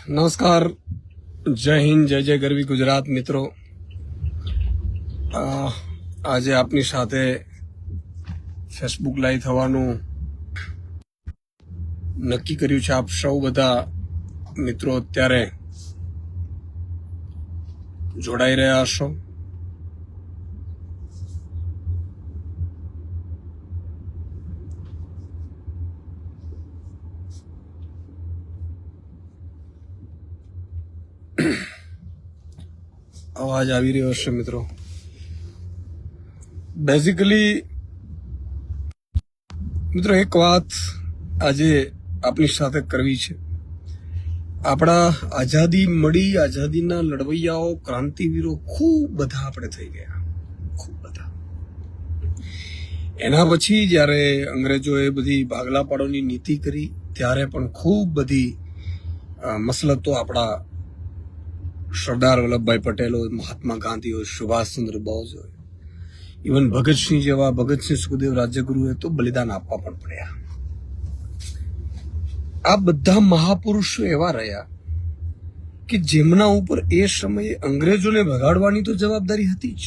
નમસ્કાર, જય હિન્દ, જય જય ગરવી ગુજરાત. મિત્રો, આજે આપની સાથે ફેસબુક લાઈવ થવાનું નક્કી કર્યું છે. આપ સૌ બધા મિત્રો અત્યારે જોડાઈ રહ્યા હશો. અવાજ આવી રહ્યો હશે મિત્રો. બેઝિકલી મિત્રો એક વાત આજે આપની સાથે કરવી છે. આપણા આઝાદી મળી, આઝાદીના લડવૈયાઓ, ક્રાંતિવીરો ખૂબ બધા આપણે થઈ ગયા, ખૂબ બધા. એના પછી જ્યારે અંગ્રેજોએ બધી ભાગલા પાડોની નીતિ કરી ત્યારે પણ ખૂબ બધી મસલતો આપણા સરદાર વલ્લભભાઈ પટેલ હોય, મહાત્મા ગાંધી હોય, સુભાષચંદ્ર બોઝ હોય, ઇવન ભગતસિંહ જેવા, ભગતસિંહ સુખદેવ રાજ્યગુરુએ તો બલિદાન આપવા પણ પડ્યા. આ બધા મહાપુરુષો એવા રહ્યા કે જેમના ઉપર એ સમયે અંગ્રેજોને ભગાડવાની તો જવાબદારી હતી જ,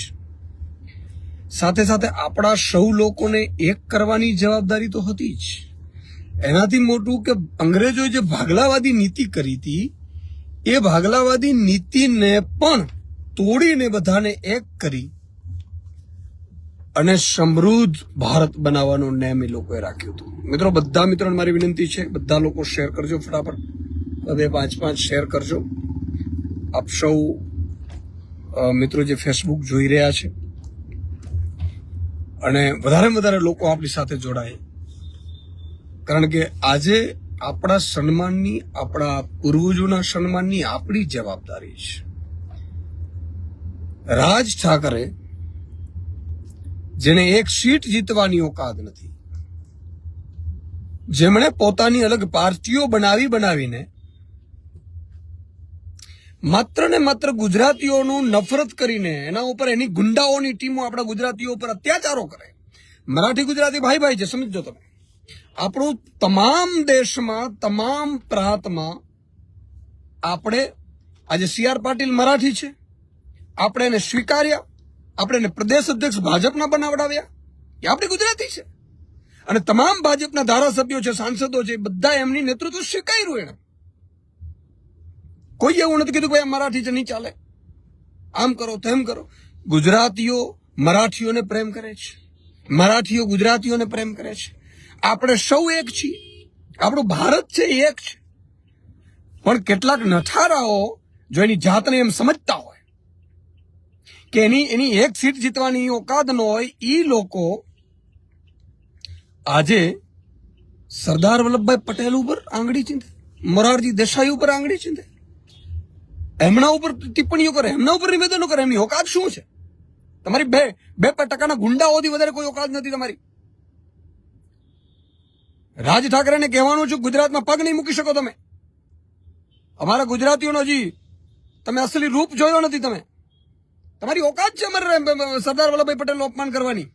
સાથે સાથે આપણા સૌ લોકોને એક કરવાની જવાબદારી તો હતી જ. એનાથી મોટું કે અંગ્રેજોએ જે ભાગલાવાદી નીતિ કરી હતી, એ ભાગલાવાદી નીતિને પણ તોડીને બધાને એક કરી અને સમૃદ્ધ ભારત બનાવવાનો નેમ એ લોકોએ રાખ્યું હતું. મિત્રો, બધા મિત્રોને મારી વિનંતી છે, બધા લોકો શેર કરજો ફટાફટ, 5 શેર કરજો. આપ સૌ મિત્રો જે ફેસબુક જોઈ રહ્યા છે, અને વધારે લોકો આપણી સાથે જોડાય, કારણ કે આજે આપણા સન્માનની, આપણા પૂર્વજોના સન્માનની આપણી જવાબદારી છે. રાજ ઠાકરે, જેને એક સીટ જીતવાની ઓકાત નથી, જેમણે પોતાની અલગ પાર્ટીઓ બનાવીને માત્ર ને માત્ર ગુજરાતીઓનું નફરત કરીને એના ઉપર એની ગુંડાઓની ટીમો આપણા ગુજરાતીઓ ઉપર અત્યાચારો કરે. મરાઠી ગુજરાતી ભાઈ છે, સમજો તમે. આપણું તમામ દેશમાં, તમામ પ્રાંતમાં આપણે આજે CR પાટીલ મરાઠી છે, આપણે એને સ્વીકાર્યા, આપણે એને પ્રદેશ અધ્યક્ષ ભાજપના બનાવડાવ્યા, એ આપણી ગુજરાતી છે. અને તમામ ભાજપના ધારાસભ્યો છે, સાંસદો છે, બધા એમની નેતૃત્વ સ્વીકાર્યું. એને કોઈ એવું નથી કીધું ભાઈ આ મરાઠી છે, નહીં ચાલે, આમ કરો તેમ કરો. ગુજરાતીઓ મરાઠીઓને પ્રેમ કરે છે, મરાઠીઓ ગુજરાતીઓને પ્રેમ કરે છે. આપણે સૌ એક છીએ, આપણું ભારત છે એ એક છે. પણ કેટલાક નઠારાઓ જો એની જાતને એમ સમજતા હોય કે એની એક સીટ જીતવાની ઓકાત ન હોય, એ લોકો આજે સરદાર વલ્લભભાઈ પટેલ ઉપર આંગળી ચીંધે, મોરારજી દેસાઈ ઉપર આંગળી ચીંધે, એમના ઉપર ટિપ્પણીઓ કરે, એમના ઉપર નિવેદનો કરે. એમની ઓકાત શું છે? તમારી 2% ગુંડાઓથી વધારે કોઈ ઓકાત નથી તમારી. રાજ ઠાકરેને કહેવાનું છું, ગુજરાતમાં પગ નહીં મૂકી શકો તમે. અમારા ગુજરાતીઓનો હજી તમે અસલી રૂપ જોયો નથી. તમારી ઓકાત છે અમારે સરદાર વલ્લભભાઈ પટેલનું અપમાન કરવાની.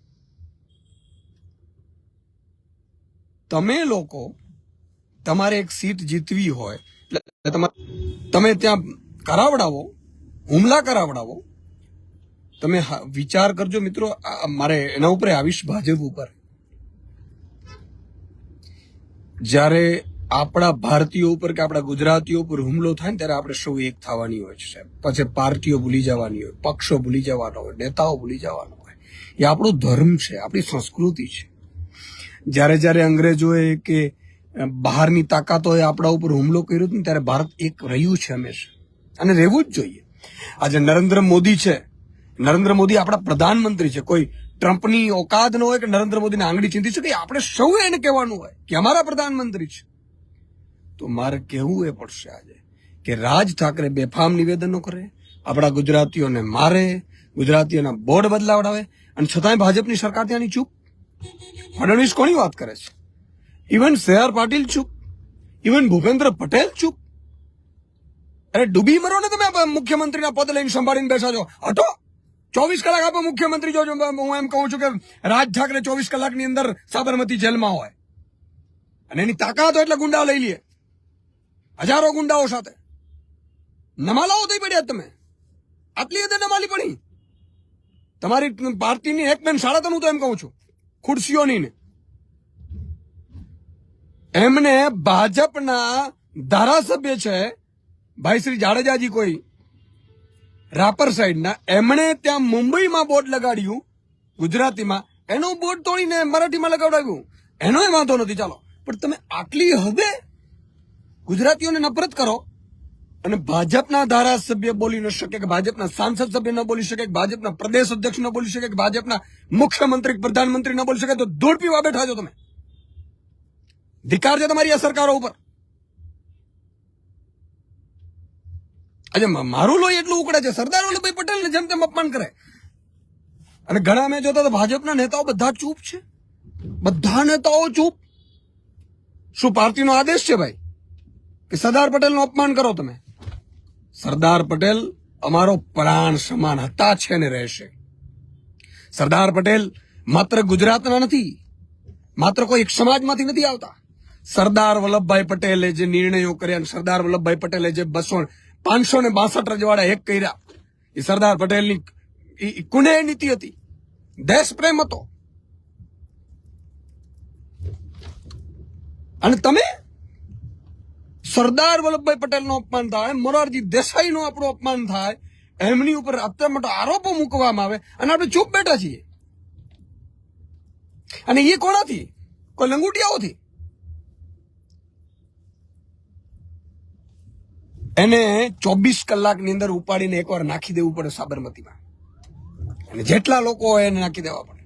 તમે લોકો, તમારે એક સીટ જીતવી હોય એટલે તમે ત્યાં કરાવડાવો, હુમલા કરાવડાવો. તમે વિચાર કરજો મિત્રો. મારે એના ઉપર આવીશ, ભાજપ ઉપર. જ્યારે આપણા ભારતીયો ઉપર કે આપણા ગુજરાતીઓ ઉપર હુમલો થાય ને ત્યારે આપણે સૌ એક થવાની હોય છે સાહેબ. પછી પાર્ટીઓ ભૂલી જવાની હોય, પક્ષો ભૂલી જવાના હોય, નેતાઓ ભૂલી જવાના હોય. એ આપણો ધર્મ છે, આપણી સંસ્કૃતિ છે. જ્યારે અંગ્રેજોએ કે બહારની તાકાતોએ આપણા ઉપર હુમલો કર્યો હતો ને ત્યારે ભારત એક રહ્યું છે હંમેશા, અને રહેવું જ જોઈએ. આજે નરેન્દ્ર મોદી છે, નરેન્દ્ર મોદી આપણા પ્રધાનમંત્રી છે. કોઈ ટ્રમ્પની ઓકાત ન હોય કે નરેન્દ્ર મોદીને આંગળી ચીંધી શકે. આપણે સૌ એને કહેવાનું હોય કે અમારા પ્રધાનમંત્રી છે. તો મારે કહેવું એ પડશે આજે કે રાજ ઠાકરે બેફામ નિવેદનો કરે, આપણા ગુજરાતીઓને મારે, ગુજરાતીઓના બોર્ડ બદલાવડાવે, અને છતાંય ભાજપની સરકાર ત્યાંની ચૂપ. ફડણવીસ કોની વાત કરે છે? ઇવન CR પાટીલ ચૂપ, ઇવન ભૂપેન્દ્ર પટેલ ચૂપ. અરે ડૂબી મરો ને તમે, મુખ્યમંત્રીના પદ લઈને સંભાળીને બેસા છો. હટો, 24 કલાક આપો મુખ્યમંત્રી. જો હું એમ કહું છું કે રાજ ઠાકરે 24 કલાકની અંદર સાબરમતી જેલમાં હોય અને એની તાકાત હોય એટલે ગુંડાઓ લઈ લે, હજારો ગુંડાઓ સાથે નમાલાઓ થઈ પડ્યા. તમે આટલી હદે નમાલી પડી તમારી પાર્ટીની એક બેન શાળા. હું તો એમ કહું છું ખુરશીઓની ને એમને ભાજપના ધારાસભ્ય છે ભાઈ શ્રી જાડેજાજી કોઈ રાપર સાઈડના, એમણે ત્યાં મુંબઈમાં બોર્ડ લગાડ્યું ગુજરાતીમાં, એનું બોર્ડ તોડીને મરાઠીમાં લગાવડાવ્યું. એનો વાંધો નથી, ચાલો. પણ તમે આટલી હદે ગુજરાતીઓને નફરત કરો અને ભાજપના ધારાસભ્ય બોલી ન શકે, કે ભાજપના સાંસદ સભ્ય ન બોલી શકે, કે ભાજપના પ્રદેશ અધ્યક્ષ ન બોલી શકે, કે ભાજપના મુખ્યમંત્રી પ્રધાનમંત્રી ન બોલી શકે, તો ધૂળ પીવા બેઠા છો તમે. ધિકાર છે તમારી આ સરકારો ઉપર. આજે મારું લોહી એટલું ઉકળે છે સરદાર વલ્લભભાઈ પટેલને જેમ તેમ અપમાન કરે. અને ઘણા મેં જોતા તો ભાજપના નેતાઓ બધા ચૂપ છે, બધા નેતાઓ ચૂપ. શું પાર્ટીનો આદેશ છે ભાઈ કે સરદાર પટેલનું અપમાન કરો તમે? સરદાર પટેલ અમારો પ્રાણ સમાન હતા, છે ને રહેશે. સરદાર પટેલ માત્ર ગુજરાતના નથી, માત્ર કોઈ એક સમાજમાંથી નથી આવતા. સરદાર વલ્લભભાઈ પટેલે જે નિર્ણયો કર્યા, સરદાર વલ્લભભાઈ પટેલે જે 562 રજવાડા એક કર્યા, એ સરદાર પટેલની કુનેહ નીતિ હતી, દેશ પ્રેમ હતો. અને તમે સરદાર વલ્લભભાઈ પટેલનું અપમાન થાય, મોરારજી દેસાઈનું આપણું અપમાન થાય, એમની ઉપર અત્યારે મોટા આરોપો મૂકવામાં આવે અને આપણે ચૂપ બેઠા છીએ. અને એ કોનાથી? કોઈ લંગુટિયાઓથી. એને 24 કલાકની અંદર ઉપાડીને એકવાર નાખી દેવું પડે સાબરમતીમાં, અને જેટલા લોકો હોય એને નાખી દેવા પડે.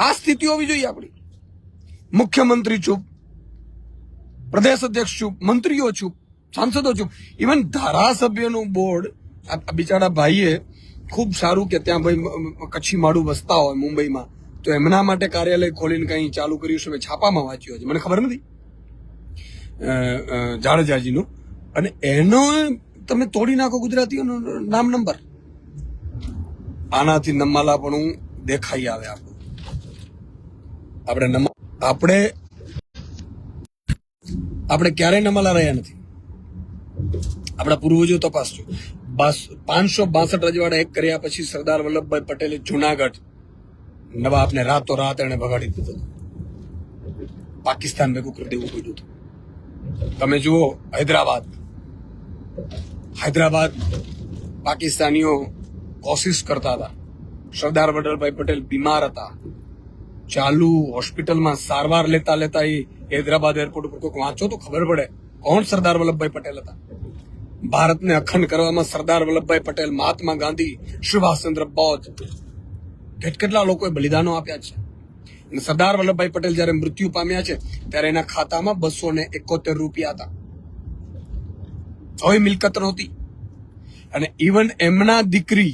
આ સ્થિતિ હોવી જોઈએ આપણી. મુખ્યમંત્રી ચૂપ, પ્રદેશ અધ્યક્ષ ચૂપ, મંત્રીઓ ચૂપ, સાંસદો ચૂપ, ઇવન ધારાસભ્યનું બોર્ડ. આ બિચારા ભાઈએ ખૂબ સારું કે ત્યાં ભાઈ કચ્છી માડું વસતા હોય મુંબઈમાં, તો એમના માટે કાર્યાલય ખોલીને કંઈ ચાલુ કર્યું છે. મેં છાપામાં વાંચ્યું છે, મને ખબર નથી, જાડેજાજીનું. અને એનો તમે તોડી નાખો ગુજરાતીઓનો નામ નંબર. આનાથી નમાલાપણું દેખાઈ આવે આપણું. આપણે ક્યારેય નમાલા રહ્યા નથી. આપણા પૂર્વજો તપાસજો. 562 રજવાડા એક કર્યા પછી સરદાર વલ્લભભાઈ પટેલે જુનાગઢ નવાબને રાતોરાત એને ભગાડી દીધો. પાકિસ્તાન ભેગું કરી દેવું પડ્યું હતું. તમે જુઓ હૈદરાબાદ પાકિસ્તાનીઓ કોશિશ કરતા હતા. સરદાર વલ્લભભાઈ પટેલ બીમાર હતા, ચાલુ હોસ્પિટલમાં સારવાર લેતા લેતા એ હૈદરાબાદ એરપોર્ટ ઉપર કોઈક વાંચો તો ખબર પડે કોણ સરદાર વલ્લભભાઈ પટેલ હતા. ભારતને અખંડ કરવામાં સરદાર વલ્લભભાઈ પટેલ, મહાત્મા ગાંધી, સુભાષચંદ્ર બોઝ, કેટલા લોકોએ બલિદાનો આપ્યા છે. અને સરદાર વલ્લભભાઈ પટેલ જયારે મૃત્યુ પામ્યા છે ત્યારે એના ખાતામાં 271 રૂપિયા હતા. કોઈ મિલકત નહોતી. અને ઇવન એમના દીકરી,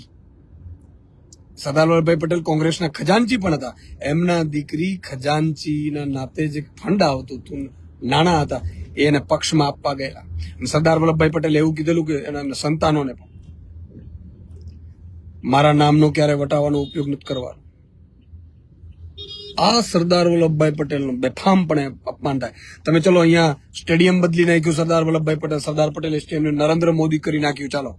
સરદાર વલ્લભભાઈ પટેલ કોંગ્રેસના ખજાનચી પણ હતા, એમના દીકરી ખજાનચીના નાતે જે ફંડ આવતું હતું, નાણાં હતા, એને પક્ષમાં આપવા ગયેલા. સરદાર વલ્લભભાઈ પટેલે એવું કીધેલું કે એના સંતાનોને પણ મારા નામનો ક્યારે વટાવવાનો ઉપયોગ નથી કરવાનો. આ સરદાર વલ્લભભાઈ પટેલનું બેફામપણે અપમાન થાય. તમે ચલો અહીંયા સ્ટેડિયમ બદલી નાખ્યું સરદાર વલ્લભભાઈ પટેલ, સરદાર પટેલ સ્ટેડિયમ નરેન્દ્ર મોદી કરી નાખ્યું. ચાલો,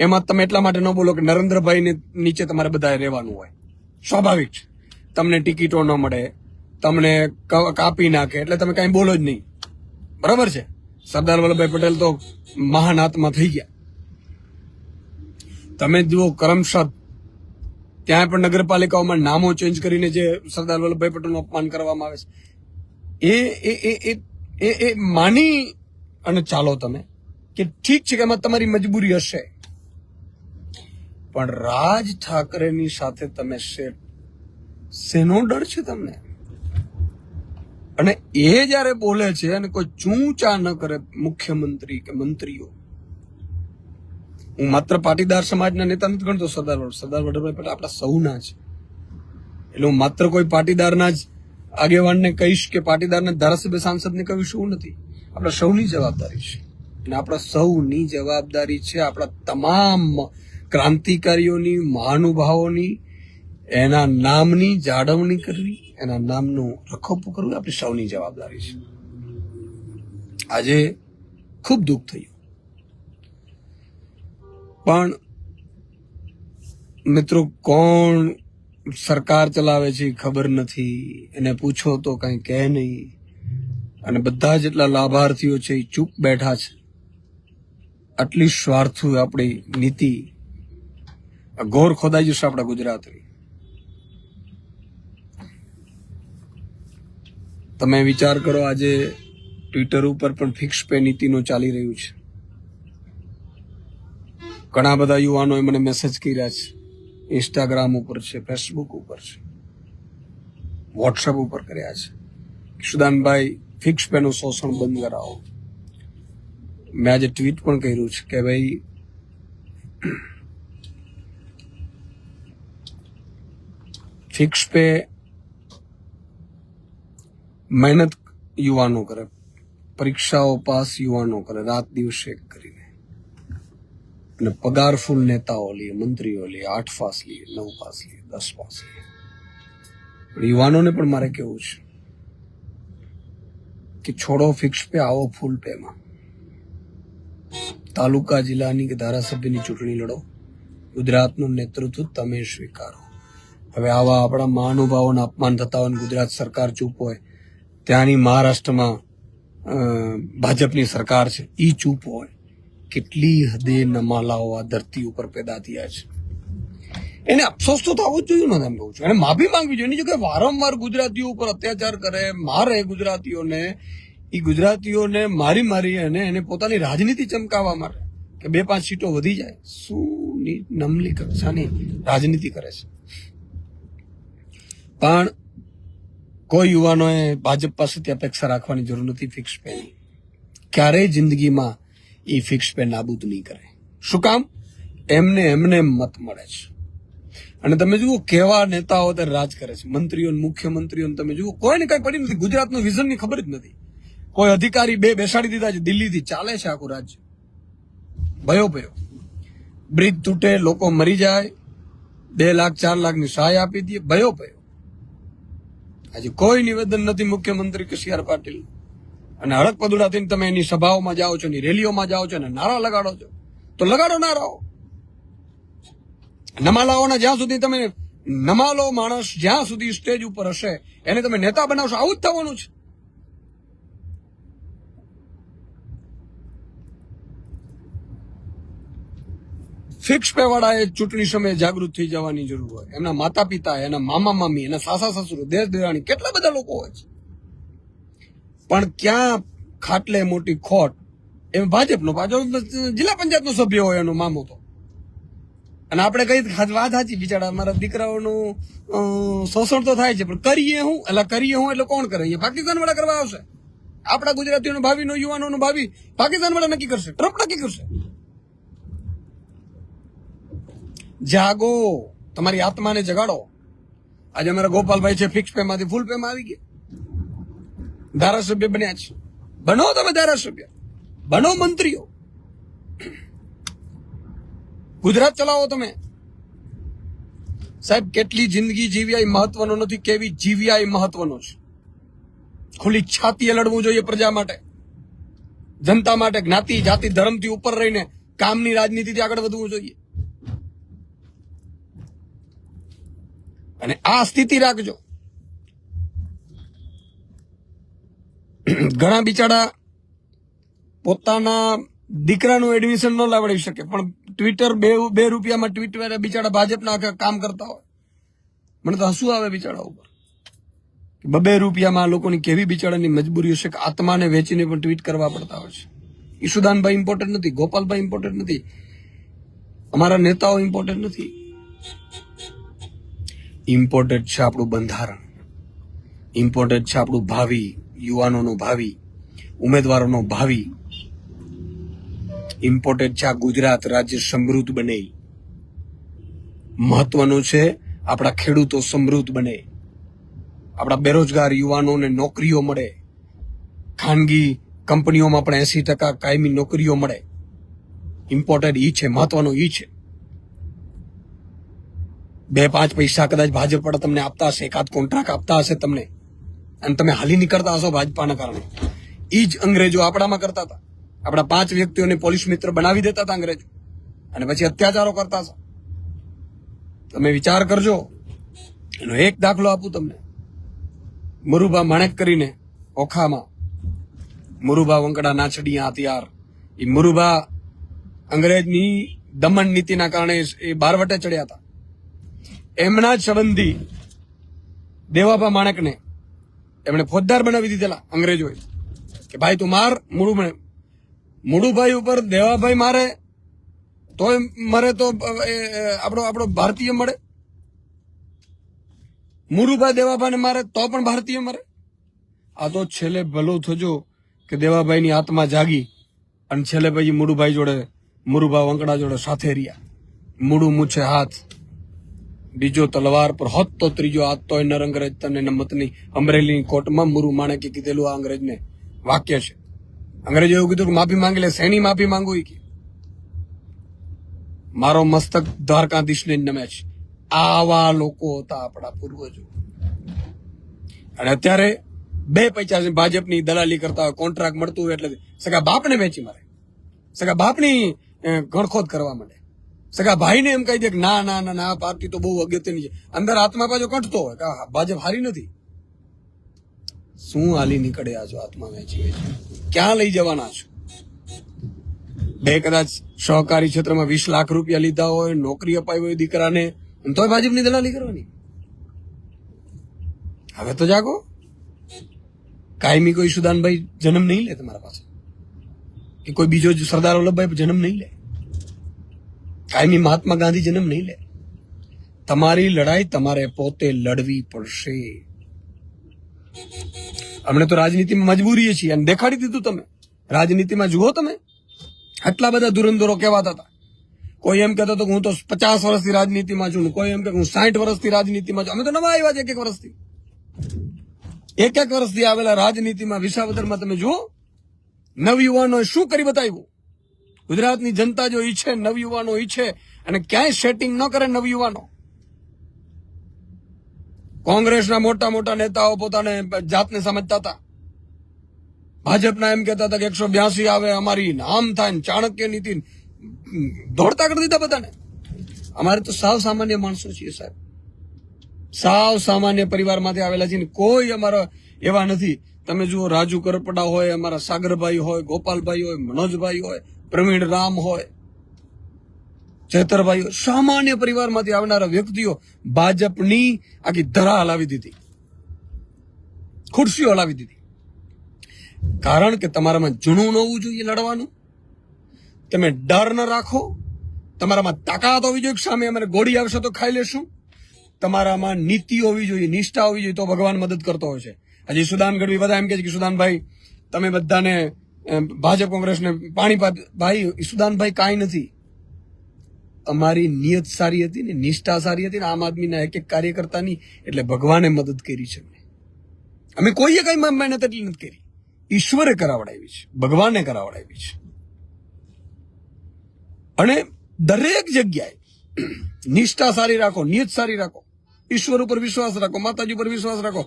એમાં તમે એટલા માટે ન બોલો કે નરેન્દ્રભાઈ નીચે તમારે બધા રહેવાનું હોય. સ્વાભાવિક છે, તમને ટિકિટો ન મળે, તમને કાપી નાખે એટલે તમે કઈ બોલો જ નહીં. બરાબર છે. સરદાર વલ્લભભાઈ પટેલ તો મહાન આત્મા થઈ ગયા. તમે જુઓ કરમસદ, ત્યાં પણ નગરપાલિકાઓમાં નામો ચેન્જ કરીને જે સરદાર વલ્લભભાઈ પટેલનું અપમાન કરવામાં આવે છે, એ માની અને ચાલો તમે કે ઠીક છે કે એમાં તમારી મજબૂરી હશે, પણ રાજ ઠાકરેની સાથે તમે શેનો ડર છે તમને? અને એ જયારે બોલે છે અને કોઈ ચૂંચા ન કરે મુખ્યમંત્રી કે મંત્રીઓ, હું માત્ર પાટીદાર સમાજના નેતા નથી ગણતો. સરદાર વલ્લભભાઈ પટેલ આપણા સૌના છે. એટલે હું માત્ર કોઈ પાટીદારના જ આગેવાનને કહીશ કે પાટીદારના ધારાસભ્ય સાંસદને કહીશ એવું નથી. આપણા સૌની જવાબદારી છે. અને આપણા સૌની જવાબદારી છે આપણા તમામ ક્રાંતિકારીઓની, મહાનુભાવોની, એના નામની જાળવણી કરવી, એના નામનું રખોપું કરવું આપણી સૌની જવાબદારી છે. આજે ખૂબ દુઃખ થયું, પણ મિત્રો કોણ સરકાર ચલાવે છે ખબર નથી, એને પૂછો તો કઈ કહે નહીં, અને બધા જેટલા લાભાર્થીઓ છે એ ચૂપ બેઠા છે. આટલી સ્વાર્થુ આપણી નીતિ ઘોર ખોદાઈ જશે આપણા ગુજરાતની. તમે વિચાર કરો, આજે ટ્વિટર ઉપર પણ ફિક્સ પે નીતિનું ચાલી રહ્યું છે. ઘણા બધા યુવાનોએ મને મેસેજ કર્યા છે, ઇન્સ્ટાગ્રામ ઉપર છે, ફેસબુક ઉપર છે, વોટ્સએપ ઉપર કર્યા છે, સુદાનભાઈ ફિક્સ પે નું શોષણ બંધ કરાવો. મેં આજે ટ્વીટ પણ કર્યું છે કે ભાઈ ફિક્સ પે મહેનત યુવાનો કરે, પરીક્ષાઓ પાસ યુવાનો કરે, રાત દિવસ એક કરીને, અને પગાર ફૂલ નેતાઓ લે, મંત્રીઓ લે, 8 પાસ લે, 9 પાસ લે, 10 પાસ લે. યુવાનોને પણ મારે કેવું છે કે છોડો ફિક્સ પે, આવો ફૂલ પેમાં. તાલુકા, જિલ્લાની કે ધારાસભ્યની ચૂંટણી લડો, ગુજરાતનું નેતૃત્વ તમે સ્વીકારો. હવે આવા આપણા મહાનુભાવોના અપમાન થતા હોય, ગુજરાત સરકાર ચૂપ હોય, ત્યાંની મહારાષ્ટ્રમાં ભાજપની સરકાર છે ઈ ચૂપ હોય. કેટલી હદે નમાલાઓ આ ધરતી ઉપર પેદા થયા છે. એને અફસોસ તો થવો જ જોઈએ ને, એમ કહું છું. એને માફી માંગવી જોઈએ. એની જગ્યાએ વારંવાર ગુજરાતીઓ ઉપર અત્યાચાર કરે, મારે ગુજરાતીઓને, એ ગુજરાતીઓને મારી અને એને પોતાની રાજનીતિ ચમકાવવા માટે કે 2-5 સીટો વધી જાય. શું નમલી કક્ષાની રાજનીતિ કરે છે. પણ કોઈ યુવાનોએ ભાજપ પાસેથી અપેક્ષા રાખવાની જરૂર નથી ફિક્સ પેની. ક્યારેય જિંદગીમાં એ ફિક્સ પે નાબૂદ નહીં કરે. શું કામ? એમને મત મળે છે. અને તમે જુઓ કેવા નેતાઓ અત્યારે રાજ કરે છે, મંત્રીઓ, મુખ્યમંત્રીઓ. તમે જુઓ કોઈને કઈ પડી નથી, ગુજરાતનું વિઝનની ખબર જ નથી. કોઈ અધિકારી બેસાડી દીધા છે, દિલ્હીથી ચાલે છે આખું રાજ્ય. ભયો બ્રિજ તૂટે, લોકો મરી જાય, 2 લાખ 4 લાખની સહાય આપી દે, ભયો. આજે કોઈ નિવેદન નથી મુખ્યમંત્રી કે સી આર પાટીલ. અને હડક પદુડા થઈને તમે એની સભાઓમાં જાઓ છો, એની રેલીઓમાં જાઓ છો, અને નારા લગાડો છો. તો લગાડો નારાઓ. નમાલાઓના જ્યાં સુધી તમે નમાલો માણસ જ્યાં સુધી સ્ટેજ ઉપર હશે એને તમે નેતા બનાવશો, આવું જ થવાનું છે. ફિક્સ પે વાળાએ ચૂંટણી સમયે જાગૃત થઈ જવાની જરૂર હોય. એમના માતા પિતા, એના મામા મામી, એના સાસા સસુરો, દેશ દેરાણી, કેટલા બધા લોકો હોય છે. પણ ક્યાં ખાટલે મોટી ખોટ એ ભાજપનો, પાછો જિલ્લા પંચાયતનો સભ્ય હોય એનો મામો તો. અને આપણે કઈ વાત સાચી, બિચારા અમારા દીકરાઓનું શોષણ તો થાય છે, પણ કરીએ હું એટલે કોણ કરે? અહીંયા પાકિસ્તાન વાળા કરવા આવશે. આપણા ગુજરાતીઓનું ભાવિ, યુવાનોનું ભાવિ પાકિસ્તાન વાળા નક્કી કરશે, ટ્રમ્પ નક્કી કરશે. જાગો, તમારી આત્માને જગાડો. આજે અમારા ગોપાલભાઈ છે ફિક્સ પે માંથી ફૂલ પે માં આવી ગયા, ધારાસભ્ય બન્યા છે. બનો તમે ધારાસભ્ય, બનો મંત્રીઓ, ગુજરાત ચલાવો તમે. સાહેબ કેટલી જિંદગી જીવ્યા એ મહત્વનો નથી, કેવી જીવ્યા એ મહત્વનો છે. ખુલ્લી છાતીએ લડવું જોઈએ પ્રજા માટે, જનતા માટે. જ્ઞાતિ, જાતિ, ધર્મથી ઉપર રહીને કામની રાજનીતિથી આગળ વધવું જોઈએ. અને આ સ્થિતિ રાખજો. ઘણા બિચારા પોતાના દીકરાનું એડમિશન ન લાવડી શકે, પણ ટ્વિટર 2 રૂપિયામાં ટ્વીટર બિચારા ભાજપના કામ કરતા હોય. મને તો હસવું આવે બિચારા ઉપર. 2 રૂપિયામાં લોકોની કેવી બિચારાની મજબૂરી હશે કે આત્માને વેચીને પણ ટ્વીટ કરવા પડતા હોય છે. ઈશુદાનભાઈ ઇમ્પોર્ટન્ટ નથી, ગોપાલભાઈ ઇમ્પોર્ટન્ટ નથી, અમારા નેતાઓ ઇમ્પોર્ટન્ટ નથી. ઇમ્પોર્ટન્ટ છે આપણું બંધારણ, ઇમ્પોર્ટન્ટ છે આપણું ભાવિ, યુવાનોનું ભાવિ, ઉમેદવારોનો ભાવિ. ઇમ્પોર્ટન્ટ છે આ ગુજરાત રાજ્ય સમૃદ્ધ બને. મહત્વનું છે આપણા ખેડૂતો સમૃદ્ધ બને, આપણા બેરોજગાર યુવાનોને નોકરીઓ મળે, ખાનગી કંપનીઓમાં પણ 80% કાયમી નોકરીઓ મળે. ઇમ્પોર્ટન્ટ ઈ છે, મહત્વનું ઈ છે. 2-5 પૈસા કદાચ ભાજપ વાળા તમને આપતા હશે, એકાદ કોન્ટ્રાક્ટ આપતા હશે તમને, અને તમે હાલી નીકળતા હશો ભાજપાના કારણે. ઈ જ અંગ્રેજો આપણામાં કરતા હતા. આપણા 5 વ્યક્તિઓને પોલીસ મિત્ર બનાવી દેતા હતા અંગ્રેજો, અને પછી અત્યાચારો કરતા હતા. તમે વિચાર કરજો. એનો એક દાખલો આપું તમને. મુરુબા માણેક કરીને ઓખામાં, મુરુબા વંકડા નાચડિયા હથિયાર. એ મુરુબા અંગ્રેજની દમન નીતિના કારણે એ બારવટે ચડ્યા હતા. એમના જ સંબંધી દેવાભા માણેકને એમણે ફોજદાર બનાવી દીધેલા અંગ્રેજોએ, કે ભાઈ તું માર. મુડુભાઈ ઉપર દેવાભાઈ મારે તોય મરે તો આપણો ભારતીય મળે, મુરુભાઈ દેવાભાઈને મારે તો પણ ભારતીય મરે. આ તો છેલ્લે ભલું થજો કે દેવાભાઈની આત્મા જાગી અને છેલ્લે પછી મુડુભાઈ જોડે, મુરુભા વંકડા જોડે સાથે રહ્યા. મુડું મૂછે હાથ, બીજો તલવાર પર હોત તો ત્રીજો હાથ, તોય નર અંગ્રેજ તને નમતની. અમરેલીની કોર્ટમાં મુરુ માણેકે કીધેલું આ અંગ્રેજને વાક્ય છે. અંગ્રેજો એવું કીધું કે માફી માંગી લે. શેની માફી માંગુ? કે મારો મસ્તક દ્વારકાધીશને નમે છે. આવા લોકો હતા આપણા પૂર્વજો. અને અત્યારે 2 પૈસા ભાજપની દલાલી કરતા હોય, કોન્ટ્રાક્ટ મળતું હોય એટલે સગા બાપને વેચી મારે, સગા બાપની ગણખોદ કરવા માંડે, સગા ભાઈને એમ કહી દે કે ના ના ના ના આ પાર્ટી તો બહુ અગત્યની છે. અંદર આત્મા પાછો કંઠતો હોય કે ભાજપ હારી નથી. શું હાલી નીકળ્યા છો આત્મા વેચી વેચી? ક્યાં લઈ જવાના છો? 2 કદાચ સહકારી ક્ષેત્રમાં 20 લાખ રૂપિયા લીધા હોય, નોકરી અપાઈ હોય દીકરાને, તોય ભાજપની દલાલી કરવાની. હવે તો જાગો. કાયમી કોઈ સુદાનભાઈ જન્મ નહીં લે તમારા પાસે, કે કોઈ બીજો સરદાર વલ્લભભાઈ જન્મ નહીં લે, કાયમી મહાત્મા ગાંધી જન્મ નહીં લે. તમારી લડાઈ તમારે પોતે લડવી પડશે. અમને તો રાજનીતિમાં મજબૂરી છીએ અને દેખાડી દીધું. તમે રાજનીતિમાં જુઓ, તમે આટલા બધા ધુરંધરો કહેવાતા હતા. કોઈ એમ કહેતો હતો કે હું તો 50 વર્ષથી રાજનીતિમાં છું, કોઈ એમ કે હું 60 વર્ષથી રાજનીતિમાં છું. અમે તો નવા આવ્યા છે 1 વર્ષથી. 1 વર્ષથી આવેલા રાજનીતિમાં વિસાવદરમાં તમે જુઓ, નવયુવાનોએ શું કરી બતાવ્યું. ગુજરાતની જનતા જો ઈચ્છે, નવયુવાનો ઈચ્છે અને ક્યાંય સેટિંગ ન કરે નવયુવાનો. કોંગ્રેસના મોટા મોટા નેતાઓ પોતાને જાતને સમજતા હતા. ભાજપના એમ કહેતા હતા કે 182 આવે અમારી, આમ થાય ને ચાણક્ય નીતિ દોડતા કરી દીધા બધાને. અમારે તો સાવ સામાન્ય માણસો છીએ સાહેબ, સાવ સામાન્ય પરિવારમાંથી આવેલા છીએ. કોઈ અમારા એવા નથી. તમે જુઓ, રાજુ કરપડા હોય, અમારા સાગરભાઈ હોય, ગોપાલભાઈ હોય, મનોજભાઈ હોય, પ્રવીણ રામ હોય, ચેતરભાઈ હોય, સામાન્ય પરિવારમાંથી આવનારા વ્યક્તિઓ ભાજપની આખી ધરા હલાવી દીધી, ખુરશીઓ હલાવી દીધી. કારણ કે તમારામાં જૂનું ન હોવું જોઈએ લડવાનું. તમે ડર ન રાખો. તમારામાં તાકાત હોવી જોઈએ, સામે અમારે ગોળી આવશે તો ખાઈ લેશું. તમારામાં નીતિ હોવી જોઈએ, નિષ્ઠા હોવી જોઈએ, તો ભગવાન મદદ કરતો હોય છે. હજી સુદાન ગઢવી બધા એમ કે છે કે સુદાનભાઈ તમે બધાને ભાજપ કોંગ્રેસને પાણીપાત. ભાઈ સુદાનભાઈ કાંઈ નથી. અમારી નિયત સારી હતી ને, નિષ્ઠા સારી હતી ને, આમ આદમીના એક કાર્યકર્તાની, એટલે ભગવાને મદદ કરી છે. અમે કોઈએ કઈ મહેનત એટલી નથી કરી. ઈશ્વરે કરાવડાવી છે, ભગવાને કરાવડાવી છે. અને દરેક જગ્યાએ નિષ્ઠા સારી રાખો, નિયત સારી રાખો, ઈશ્વર ઉપર વિશ્વાસ રાખો, માતાજી ઉપર વિશ્વાસ રાખો.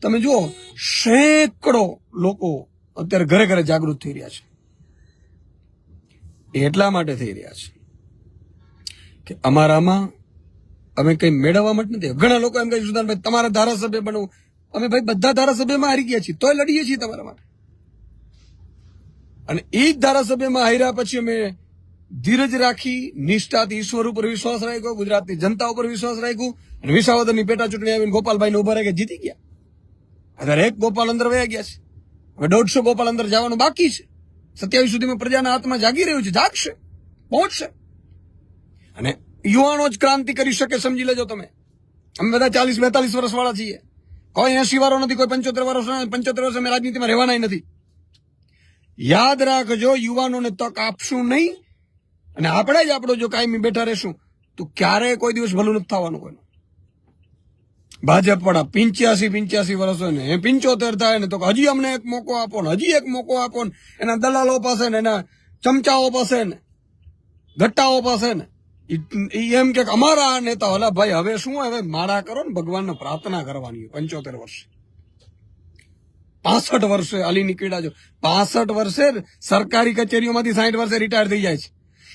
તમે જુઓ, સેંકડો લોકો અત્યારે ઘરે ઘરે જાગૃત થઈ રહ્યા છે. એટલા માટે થઈ રહ્યા છે કે અમારામાં અમે કઈ મેળવવા માટે નથી. ઘણા લોકો એમ કહે સુદાનભાઈ તમારા ધારાસભ્ય બનવું. અમે ભાઈ બધા ધારાસભ્યમાં હારી ગયા છીએ, તોય લડીએ છીએ તમારા માટે. અને એ જ ધારાસભ્યમાં હાર્યા પછી અમે ધીરજ રાખી, નિષ્ઠાથી ઈશ્વર ઉપર વિશ્વાસ રાખ્યો, ગુજરાતની જનતા ઉપર વિશ્વાસ રાખ્યું, અને વિસાવદરની પેટા ચૂંટણી આવીને ગોપાલભાઈને ઉભા રહી જીતી ગયા. અત્યારે 1 ગોપાલ અંદર વયા ગયા છે. હવે 150 ગોપાલ અંદર જવાનું બાકી છે. 27 સુધીમાં પ્રજાના હાથમાં જાગી રહ્યું છે, જાગશે, પહોંચશે. અને યુવાનો જ ક્રાંતિ કરી શકે, સમજી લેજો તમે. અમે બધા 40-42 વર્ષ વાળા છીએ. કોઈ 80 વાળો નથી, કોઈ 75 વર્ષ. 75 વર્ષ અમે રાજનીતિમાં રહેવાના નથી. યાદ રાખજો, યુવાનોને તક આપશું નહીં, અને આપણે જ આપણો જો કાયમી બેઠા રહેશું તો ક્યારેય કોઈ દિવસ ભલું નથી થવાનું કોઈનું. ભાજપ વાળા 85 વર્ષ હોય ને 75 થાય ને તો હજી અમને એક મોકો આપો ને, હજી એક મોકો આપો ને. એના દલાલો પાસે ને, એના ચમચાઓ પાસે ને, ગટ્ટાઓ પાસે ને, ઈ એમ કે અમારા આ નેતા ઓલા ભાઈ હવે શું હવે માળા કરો ને ભગવાનને પ્રાર્થના કરવાની 75 વર્ષે 65 વર્ષે અલી નીકળ્યા છો 65 વર્ષે સરકારી કચેરીઓમાંથી 60 વર્ષે રિટાયર થઈ જાય છે.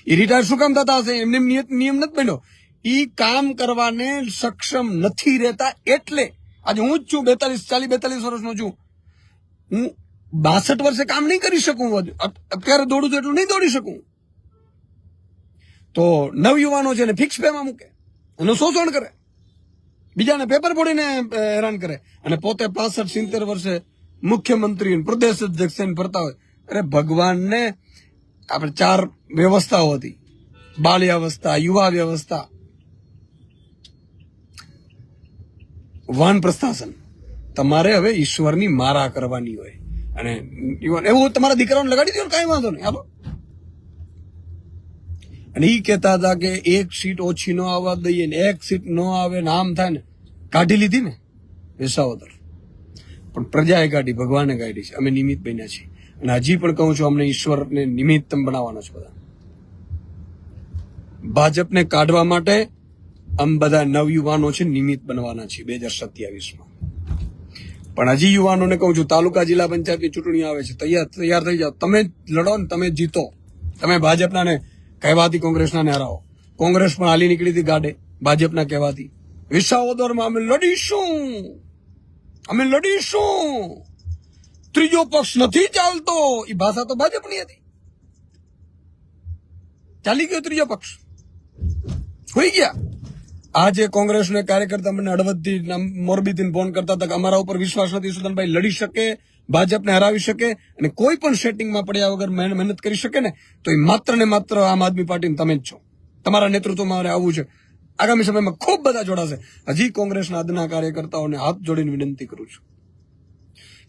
એ રિટાયર શું કામ થતા હશે? એમને નિયમ નથી બન્યો. ઈ કામ કરવાને સક્ષમ નથી રહેતા. એટલે આજે હું જ છું 42 વર્ષનો છું. હું 62 વર્ષે કામ નહીં કરી શકું. અત્યારે દોડું છું એટલું નહીં દોડી શકું. તો નવયુવાનો છે ને ફિક્સ પેમાં મૂકે, એનું શોષણ કરે, બીજાને પેપર ફોડીને હેરાન કરે, અને પોતે 65-70 વર્ષે મુખ્યમંત્રી પ્રદેશ અધ્યક્ષ ફરતા હોય. અરે ભગવાનને આપણે 4 વ્યવસ્થાઓ હતી: બાલ્યાવસ્થા, યુવા વ્યવસ્થા, વાનપ્રસ્થાસન. તમારે હવે ઈશ્વરની મારા કરવાની હોય, અને એવું તમારા દીકરાઓને લગાડી દો ને, કાંઈ વાંધો નહીં, હાલો. અને ઈ કહેતા હતા કે 1 સીટ ઓછી ન આવવા દઈએ ને, 1 સીટ ન આવે ને, આમ થાય ને. કાઢી લીધી ને વિસાવદર, પણ પ્રજાએ કાઢી, ભગવાને કાઢી છે. અમે નિમિત્ત બન્યા છીએ, અને હજી પણ કહું છું, અમને ઈશ્વરને નિમિત્ત બનાવવાનો છે. બધા ભાજપને કાઢવા માટે અમે બધા નવયુવાનો છે, નિમિત્ત બનવાના છીએ 2027માં. પણ હજી યુવાનોને કહું છું, તાલુકા જિલ્લા પંચાયતની ચૂંટણી આવે છે, તૈયાર થઈ જાઓ. તમે લડો ને, તમે જીતો. તમે ભાજપના ને કહેવાતી કોંગ્રેસના ને હરાવો. કોંગ્રેસ પણ હાલી નીકળી હતી ગાડે ભાજપના કહેવાતી. વિસાવદરમાં અમે લડીશું. ત્રીજો પક્ષ નથી ચાલતો. એ ભાષા તો ભાજપની હતી. ચાલી ગયો ત્રીજો પક્ષ, હોઈ ગયા. આજે કોંગ્રેસનો કાર્યકર્તા મને હળવદથી મોરબીથી ફોન કરતા હતા કે અમારા ઉપર વિશ્વાસ નથી, સુદાનભાઈ લડી શકે, ભાજપને હરાવી શકે, અને કોઈ પણ સેટિંગમાં પડ્યા વગર મહેનત કરી શકે ને, તો એ માત્ર ને માત્ર આમ આદમી પાર્ટીને તમે જ છો. તમારા નેતૃત્વમાં મારે આવવું છે. આગામી સમયમાં ખૂબ બધા જોડાશે. હજી કોંગ્રેસના અદના કાર્યકર્તાઓને હાથ જોડીને વિનંતી કરું છું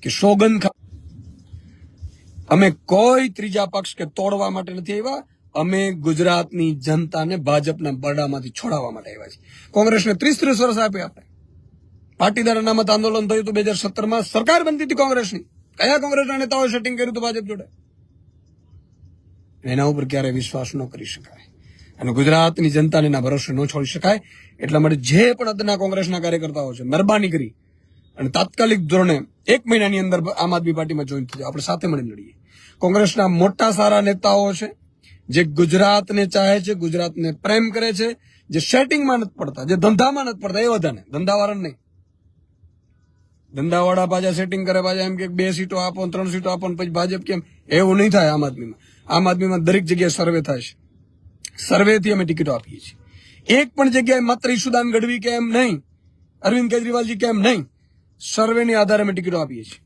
કે સોગંદ અમે કોઈ ત્રીજા પક્ષ કે તોડવા માટે નથી આવ્યા. અમે ગુજરાતની જનતાને ભાજપના બરડામાંથી છોડાવવા માટે આવ્યા છીએ. કોંગ્રેસને 30 વર્ષ આપ્યા. આપણે પાટીદાર અનામત આંદોલન થયું હતું 2017માં, સરકાર બનતી હતી કોંગ્રેસની. કયા કોંગ્રેસના નેતાઓએ સેટિંગ કર્યું હતું ભાજપ જોડે? એના ઉપર ક્યારે વિશ્વાસ ન કરી શકાય, અને ગુજરાતની જનતાને એના ભરોસે ન છોડી શકાય. એટલા માટે જે પણ અદના કોંગ્રેસના કાર્યકર્તાઓ છે, મહેરબાની કરી અને તાત્કાલિક ધોરણે 1 મહિનાની અંદર આમ આદમી પાર્ટીમાં જોઈન થઈ જાઓ. આપણે સાથે મળીને લડીએ. કોંગ્રેસના મોટા સારા નેતાઓ છે, જે ગુજરાતને ચાહે છે, ગુજરાતને પ્રેમ કરે છે, જે સેટિંગમાં નથી પડતા, જે ધંધામાં નથી પડતા, એ બધાને, ધંધાવાળા નહીં. ધંધાવાળા પાછા સેટિંગ કરે, પાછા એમ કે 2 સીટો આપો, 3 સીટો આપો, પછી ભાજપ કેમ? એવું નહીં થાય. આમ આદમીમાં દરેક જગ્યાએ સર્વે થાય છે. સર્વેથી અમે ટિકિટો આપીએ છીએ. એક પણ જગ્યાએ માત્ર ઈશુદાન ગઢવી કે એમ નહીં, અરવિંદ કેજરીવાલજી કે એમ નહીં, સર્વેની આધારે અમે ટિકિટો આપીએ છીએ.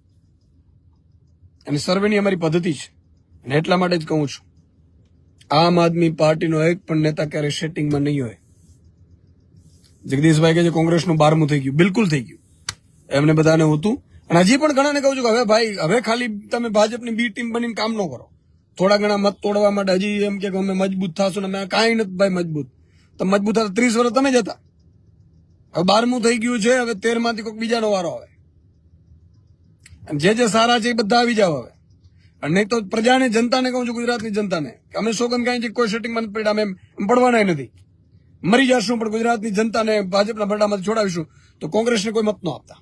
અને સર્વેની અમારી પદ્ધતિ છે. અને એટલા માટે જ કહું છું, આમ આદમી પાર્ટીનો એક પણ નેતા ક્યારે સેટિંગમાં નહીં હોય. જગદીશભાઈ કહે છે કોંગ્રેસનું 12મું થઈ ગયું. બિલકુલ થઈ ગયું. એમને બધાને હતું. અને હજી પણ ઘણાને કહું છું કે હવે ભાઈ, હવે ખાલી તમે ભાજપની બી ટીમ બનીને કામ ન કરો. થોડા ઘણા મત તોડવા માટે હજી એમ કે અમે મજબૂત થશું ને, અમે કાંઈ નથી ભાઈ મજબૂત. તો મજબૂત હતા 30 વર્ષ તમે જ હતા. હવે 12મું થઈ ગયું છે. હવે 13માંથી કોઈક બીજાનો વારો આવે. અને જે સારા છે એ બધા આવી જાવ હવે. અને નહીં તો પ્રજાને, જનતાને કહું છું, ગુજરાતની જનતાને, કે અમે સોગંદ કાંઈ છે કોઈ સેટિંગમાં નથી પડ્યા, અમે પડવાના નથી. મરી જશું પણ ગુજરાતની જનતાને ભાજપના બરડામાંથી છોડાવીશું. તો કોંગ્રેસને કોઈ મત ન આપતા.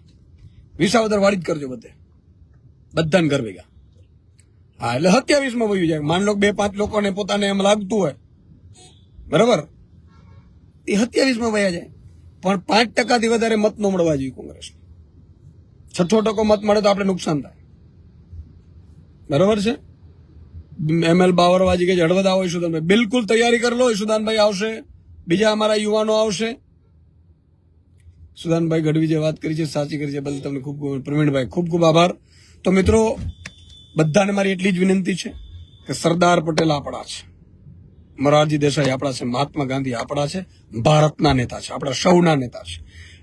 વિસાવદર વાળી જ કરજો બધાને ઘર ભેગા. હા, એટલે 27માં વયું જાય. માન લો 2-5 લોકોને પોતાને એમ લાગતું હોય, બરાબર, એ 27માં વયા જાય. પણ 5%થી વધારે મત ન મળવા જોઈએ કોંગ્રેસને. 6% મત મળે તો આપણે નુકસાન થાય. બરાબર છે. ML બાવરવાજી કે હળવદ આવો ઈશુદાનભાઈ, બિલકુલ તૈયારી કરી લો. ઈશુદાનભાઈ આવશે, બીજા અમારા યુવાનો આવશે. સુદાનભાઈ ગઢવી જે વાત કરી છે સાચી કરી છે, બદલ તમને ખૂબ પ્રવીણભાઈ ખૂબ ખૂબ આભાર. તો મિત્રો, બધાને મારી એટલી જ વિનંતી છે કે સરદાર પટેલ આપણા છે, મોરારજી દેસાઈ આપણા છે, મહાત્મા ગાંધી આપણા છે, ભારતના નેતા છે, આપણા સૌના નેતા છે.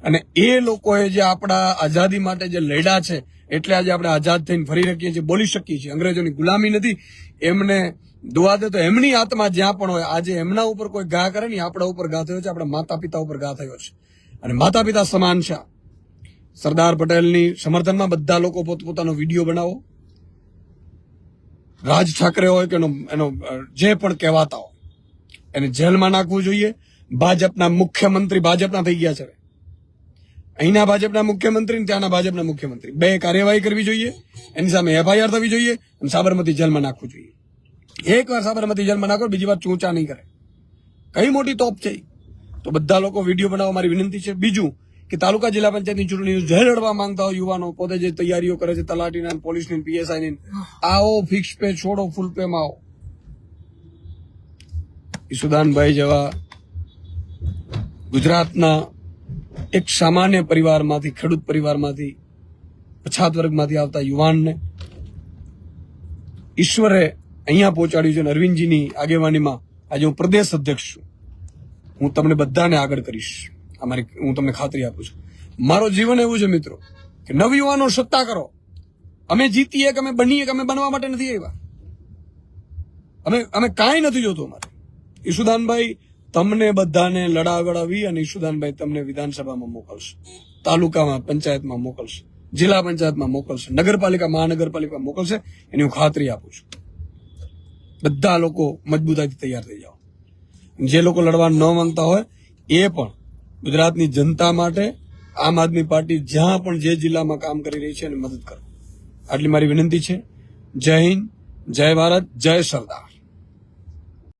અને એ લોકોએ જે આપણા આઝાદી માટે જે લડ્યા છે, એટલે આજે આપણે આઝાદ થઈને ફરી શકીએ છીએ, બોલી શકીએ છીએ. અંગ્રેજોની ગુલામી નથી. એમને દુઆ દે તો એમની આત્મા જ્યાં પણ હોય, આજે એમના ઉપર કોઈ ઘા કરે ને, આપણા ઉપર ઘા થયો છે, આપણા માતા પિતા ઉપર ઘા થયો છે. અને માતા પિતા સમાન છે. સરદાર પટેલની સમર્થનમાં બધા લોકો પોતપોતાનો વિડીયો બનાવો. રાજ ઠાકરે હોય કે એનો જે પણ કહેવાતા હોય, એને જેલમાં નાખવું જોઈએ. ભાજપના મુખ્યમંત્રી ભાજપના થઈ ગયા છે. અહીંના ભાજપના મુખ્યમંત્રી ને ત્યાંના ભાજપના મુખ્યમંત્રી બે કાર્યવાહી કરવી જોઈએ. એની સામે FIR થવી જોઈએ અને સાબરમતી જેલમાં નાખવું જોઈએ. એકવાર સાબરમતી જેલમાં નાખો, બીજી વાર ચૂંચા નહીં કરે. કઈ મોટી તોપ છે. તો બધા લોકો વિડીયો બનાવવા મારી વિનંતી છે. બીજું કે તાલુકા જિલ્લા પંચાયતની ચૂંટણી જે લડવા માંગતા હોય યુવાનો, પોતે જે તૈયારીઓ કરે છે તલાટીના, પોલીસની, PSIની, આવો ફિક્સ પે છોડો, ફૂલ પે માં આવો. ઈસુદાનભાઈ જેવા ગુજરાતના એક સામાન્ય પરિવારમાંથી, ખેડૂત પરિવારમાંથી, પછાત વર્ગમાંથી આવતા યુવાનને ઈશ્વરે અહીંયા પહોંચાડ્યું છે. અને અરવિંદજીની આગેવાનીમાં આજે હું પ્રદેશ અધ્યક્ષ છું. હું તમને બધાને આગળ કરીશ. હું તમને ખાતરી આપું છું. મારો જીવન એવું છે મિત્રો કે નવયુવાનો સત્તા કરો. અમે જીતીએ કે અમે બનીએ કે અમે બનવા માટે નથી આવ્યા. અમે કાંઈ નથી જોતું. અમારે ઈશુદાનભાઈ તમને બધાને લડાવડાવી અને ઈશુદાનભાઈ તમને વિધાનસભામાં મોકલશે, તાલુકામાં પંચાયતમાં મોકલશે, જિલ્લા પંચાયતમાં મોકલશે, નગરપાલિકા મહાનગરપાલિકા મોકલશે. એની હું ખાતરી આપું છું. બધા લોકો મજબૂતાઈથી તૈયાર થઈ જાઓ. જે લોકો લડવા ન માંગતા હોય એ પણ ગુજરાતની જનતા માટે આમ આદમી પાર્ટી જ્યાં પણ જે જિલ્લામાં કામ કરી રહી છે એને મદદ કરો. આટલી મારી વિનંતી છે. જય હિન્દ, જય ભારત, જય સરદાર.